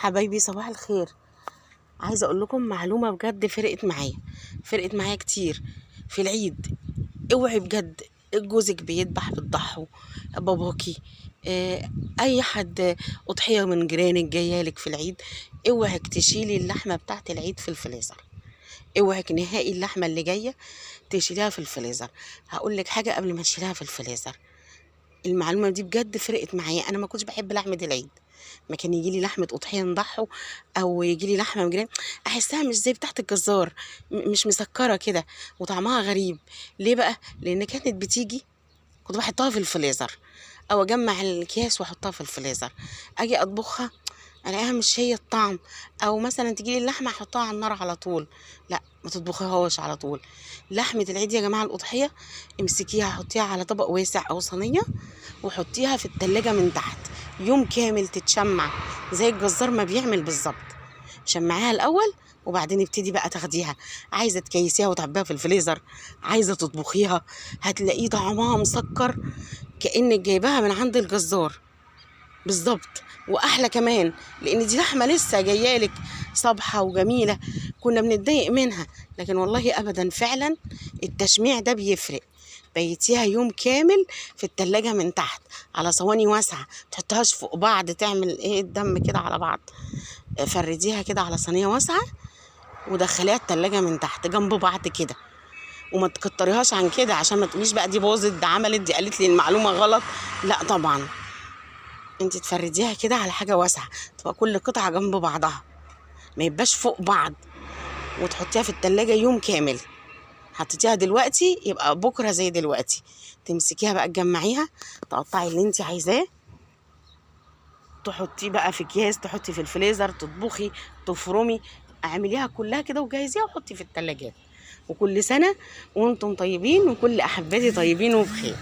حبايبي صباح الخير. عايزه اقول لكم معلومه بجد فرقت معايا كتير في العيد. اوعي بجد، جوزك بيذبح بتضحوا، باباكي، اي حد، اضحيه من جيرانك جايالك في العيد، اوعك تشيلي اللحمه بتاعت العيد في الفريزر. اوعك نهائي اللحمه اللي جايه تشيليها في الفريزر. هقول لك حاجه قبل ما تشيليها في الفريزر، المعلومه دي بجد فرقت معايا. انا ما كنتش بحب لحمه العيد، ما كان يجي لي لحمه اضحيه نضحوا او يجي لي لحمه مجرين، احسها مش زي بتاعه الجزار، مش مسكره كده وطعمها غريب. ليه بقى؟ لان كانت بتيجي كنت بحطها في الفريزر، او اجمع الأكياس واحطها في الفريزر، اجي اطبخها الاقيها مش هي الطعم. او مثلا تجي لي اللحمه احطها على النار على طول، لا ما تطبخيهاش على طول. لحمه العيد يا جماعه الاضحيه امسكيها حطيها على طبق واسع او صينيه وحطيها في التلاجة من تحت يوم كامل تتشمع زي الجزار ما بيعمل بالظبط. شمعيها الاول وبعدين ابتدي بقى تاخديها، عايزه تكيسيها وتعبيها في الفريزر، عايزه تطبخيها هتلاقيه طعمها مسكر كأنك جايباها من عند الجزار بالظبط، واحلى كمان لان دي لحمه لسه جايالك صبحه وجميله. كنا بنتضايق منها، لكن والله ابدا فعلا التشميع ده بيفرق. بيتيها يوم كامل في التلاجة من تحت على صواني واسعة، متحطهاش فوق بعض تعمل ايه الدم كده على بعض. فرديها كده على صينية واسعة ودخليها التلاجة من تحت جنب بعض كده، وما تكتريهاش عن كده عشان ما تقوليش بقى دي باظت، ده عملت، دي قالت لي المعلومة غلط. لا طبعا، انت تفرديها كده على حاجة واسعة، تبقى كل قطعة جنب بعضها ما يبقاش فوق بعض، وتحطيها في التلاجة يوم كامل. حطيتيها دلوقتي يبقى بكره زي دلوقتي، تمسكيها بقى تجمعيها، تقطعي اللي انت عايزاه، تحطيه بقى في اكياس، تحطي في الفريزر، تطبخي، تفرمي، اعمليها كلها كده وجهزيها وحطي في التلاجات. وكل سنه وانتم طيبين وكل احباتي طيبين وبخير.